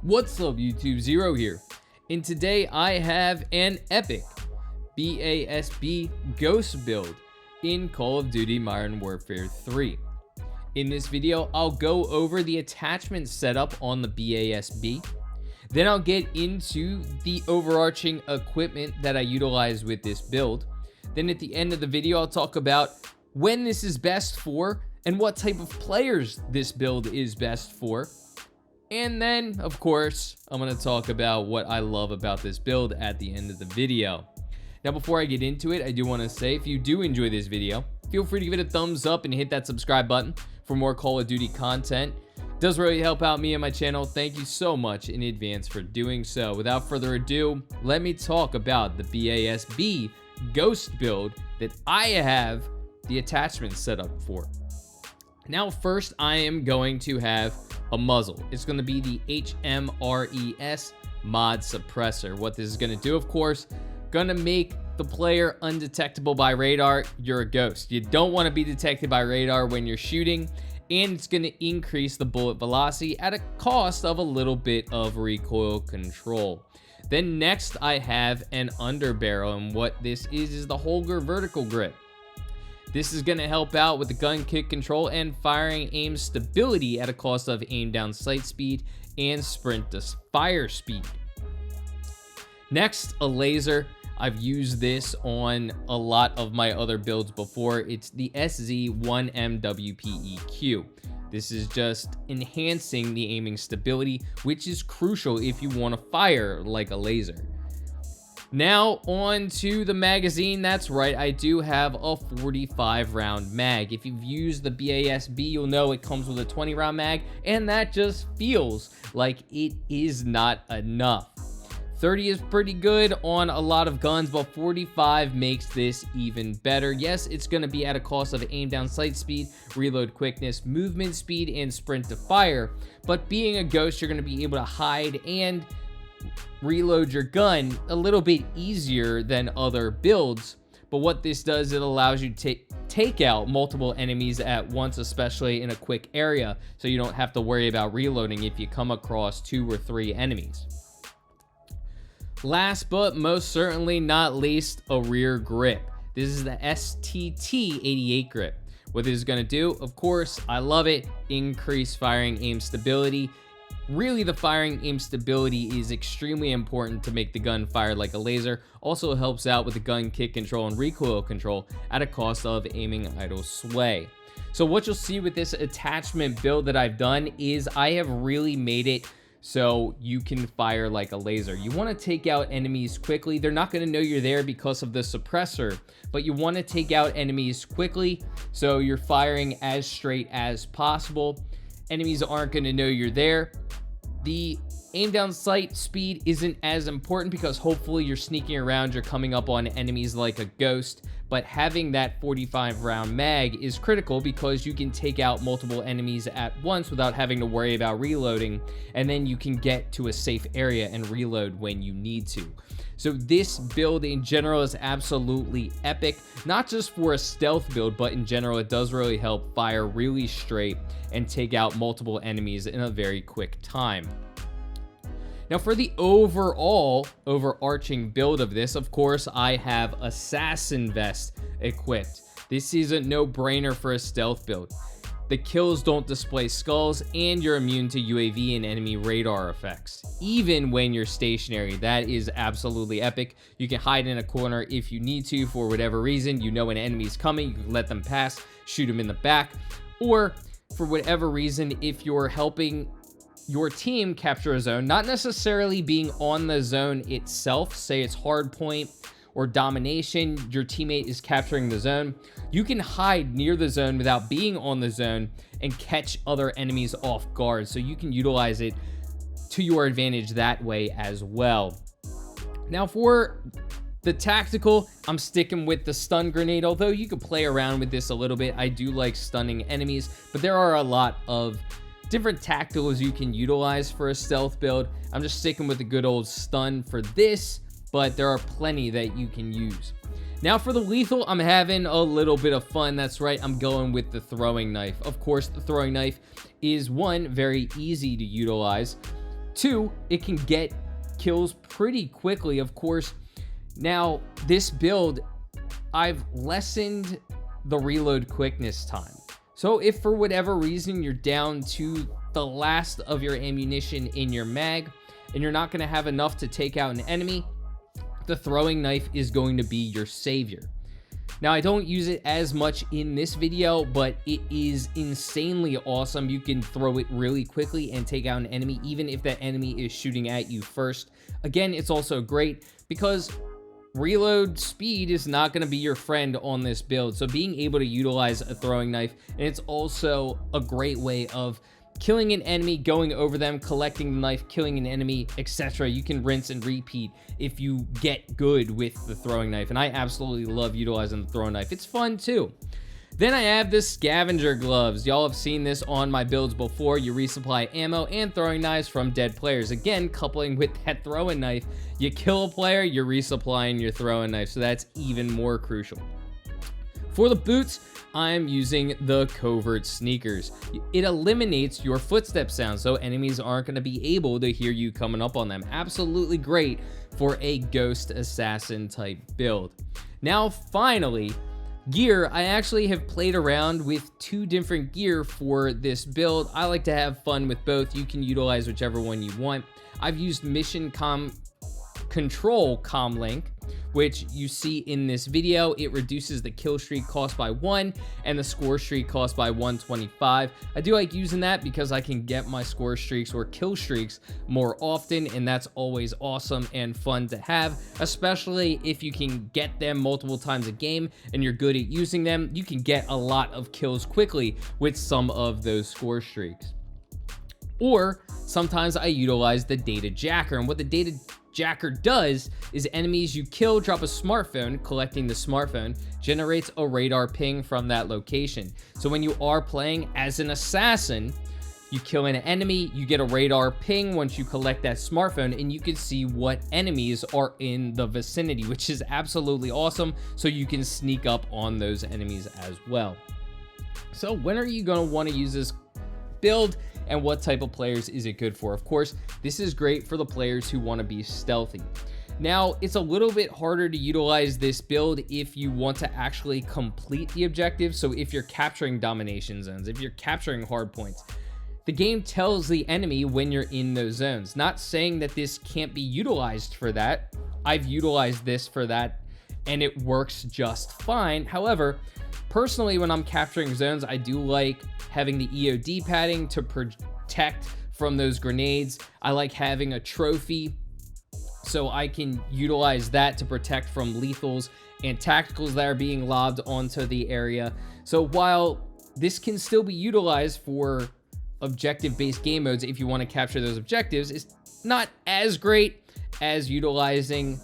What's up YouTube, Zero here, and today I have an EPIC BAS-B Ghost build in Call of Duty Modern Warfare 3. In this video, I'll go over the attachment setup on the BAS-B, then I'll get into the overarching equipment that I utilize with this build. Then at the end of the video, I'll talk about when this is best for and what type of players this build is best for. And then, of course, I'm going to talk about what I love about this build at the end of the video. Now, before I get into it, I do want to say, if you do enjoy this video, feel free to give it a thumbs up and hit that subscribe button for more Call of Duty content. It does really help out me and my channel. Thank you so much in advance for doing so. Without further ado, let me talk about the BAS-B Ghost build that I have the attachment set up for. Now, first, I am going to have a muzzle. It's going to be the HMRES mod suppressor. What this is going to do, of course, going to make the player undetectable by radar. You're a ghost. You don't want to be detected by radar when you're shooting, and it's going to increase the bullet velocity at a cost of a little bit of recoil control. Then next, I have an underbarrel, and what this is the Holger vertical grip. This is going to help out with the gun kick control and firing aim stability at a cost of aim down sight speed and sprint to fire speed. Next, a laser. I've used this on a lot of my other builds before. It's the SZ1MW3. This is just enhancing the aiming stability, which is crucial if you want to fire like a laser. Now on to the magazine. That's right, I do have a 45 round mag. If you've used the BAS-B, you'll know it comes with a 20 round mag, and that just feels like it is not enough. 30 is pretty good on a lot of guns, but 45 makes this even better. Yes, it's going to be at a cost of aim down sight speed, reload quickness, movement speed, and sprint to fire, but being a ghost, you're going to be able to hide and reload your gun a little bit easier than other builds. But what this does, it allows you to take out multiple enemies at once, especially in a quick area, so you don't have to worry about reloading if you come across 2 or 3 enemies. Last but most certainly not least, a rear grip. This is the STT88 grip. What this is going to do, of course, I love it, increase firing aim stability. Really, the firing aim stability is extremely important to make the gun fire like a laser. Also helps out with the gun kick control and recoil control at a cost of aiming idle sway. So what you'll see with this attachment build that I've done is I have really made it so you can fire like a laser. You want to take out enemies quickly. They're not going to know you're there because of the suppressor, but you want to take out enemies quickly so you're firing as straight as possible. Enemies aren't going to know you're there. The aim down sight speed isn't as important because hopefully you're sneaking around, you're coming up on enemies like a ghost, but having that 45 round mag is critical because you can take out multiple enemies at once without having to worry about reloading, and then you can get to a safe area and reload when you need to. So this build in general is absolutely epic, not just for a stealth build, but in general it does really help fire really straight and take out multiple enemies in a very quick time. Now for the overarching build of this, of course, I have Assassin Vest equipped. This is a no-brainer for a stealth build. The kills don't display skulls, and you're immune to UAV and enemy radar effects, even when you're stationary. That is absolutely epic. You can hide in a corner if you need to for whatever reason. You know when an enemy's coming, you can let them pass, shoot them in the back, or for whatever reason, if you're helping your team capture a zone, not necessarily being on the zone itself, say it's hard point or domination, your teammate is capturing the zone, you can hide near the zone without being on the zone and catch other enemies off guard. So you can utilize it to your advantage that way as well. Now for the tactical, I'm sticking with the stun grenade, although you could play around with this a little bit. I do like stunning enemies, but there are a lot of different tacticals you can utilize for a stealth build. I'm just sticking with the good old stun for this, but there are plenty that you can use. Now for the lethal, I'm having a little bit of fun. That's right, I'm going with the throwing knife. Of course, the throwing knife is one, very easy to utilize. 2, it can get kills pretty quickly. Of course, now this build, I've lessened the reload quickness time. So if for whatever reason you're down to the last of your ammunition in your mag and you're not going to have enough to take out an enemy, the throwing knife is going to be your savior. Now, I don't use it as much in this video, but it is insanely awesome. You can throw it really quickly and take out an enemy, even if that enemy is shooting at you first. Again, it's also great because reload speed is not going to be your friend on this build. So being able to utilize a throwing knife, and it's also a great way of killing an enemy, going over them, collecting the knife, killing an enemy, etc. You can rinse and repeat if you get good with the throwing knife, and I absolutely love utilizing the throwing knife. It's fun too. Then I have the scavenger gloves. Y'all have seen this on my builds before. You resupply ammo and throwing knives from dead players. Again, coupling with that throwing knife, you kill a player, you're resupplying your throwing knife, so that's even more crucial. For the boots, I'm using the covert sneakers. It eliminates your footstep sound, so enemies aren't going to be able to hear you coming up on them. Absolutely great for a ghost assassin type build. Now, finally, gear. I actually have played around with 2 different gear for this build. I like to have fun with both. You can utilize whichever one you want. I've used Mission Control Comlink, which you see in this video. It reduces the kill streak cost by 1 and the score streak cost by 125. I do like using that because I can get my score streaks or kill streaks more often, and that's always awesome and fun to have, especially if you can get them multiple times a game and you're good at using them. You can get a lot of kills quickly with some of those score streaks. Or sometimes I utilize the data jacker, and what the data jacker does is enemies you kill drop a smartphone. Collecting the smartphone generates a radar ping from that location. So when you are playing as an assassin, you kill an enemy, you get a radar ping once you collect that smartphone, and you can see what enemies are in the vicinity, which is absolutely awesome. So you can sneak up on those enemies as well. So when are you going to want to use this build, and what type of players is it good for? Of course, this is great for the players who want to be stealthy. Now, it's a little bit harder to utilize this build if you want to actually complete the objective. So if you're capturing domination zones, if you're capturing hard points, the game tells the enemy when you're in those zones. Not saying that this can't be utilized for that. I've utilized this for that, and it works just fine. However, personally, when I'm capturing zones, I do like having the EOD padding to protect from those grenades. I like having a trophy so I can utilize that to protect from lethals and tacticals that are being lobbed onto the area. So while this can still be utilized for objective-based game modes, if you want to capture those objectives, it's not as great as utilizing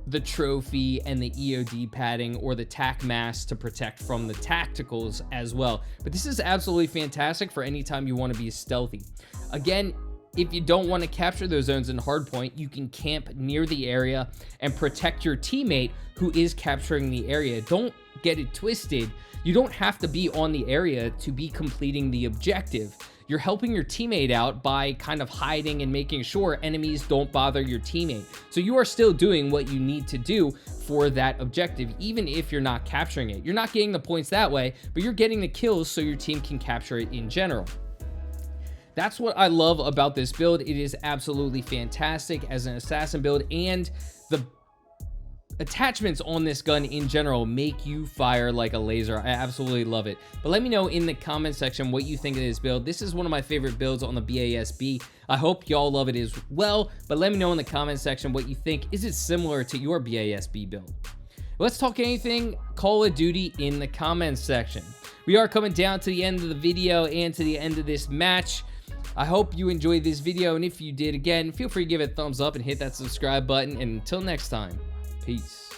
the trophy and the EOD padding or the tac mask to protect from the tacticals as well. But this is absolutely fantastic for any time you want to be stealthy. Again, if you don't want to capture those zones in hardpoint, you can camp near the area and protect your teammate who is capturing the area. Don't get it twisted. You don't have to be on the area to be completing the objective. You're helping your teammate out by kind of hiding and making sure enemies don't bother your teammate. So you are still doing what you need to do for that objective, even if you're not capturing it. You're not getting the points that way, but you're getting the kills so your team can capture it in general. That's what I love about this build. It is absolutely fantastic as an assassin build, and the attachments on this gun in general make you fire like a laser. I absolutely love it. But let me know in the comment section what you think of this build. This is one of my favorite builds on the BAS-B. I hope y'all love it as well, but let me know in the comment section what you think. Is it similar to your BAS-B build? Let's talk anything Call of Duty in the comments section. We are coming down to the end of the video and to the end of this match. I hope you enjoyed this video, and if you did, again, feel free to give it a thumbs up and hit that subscribe button. And until next time, peace.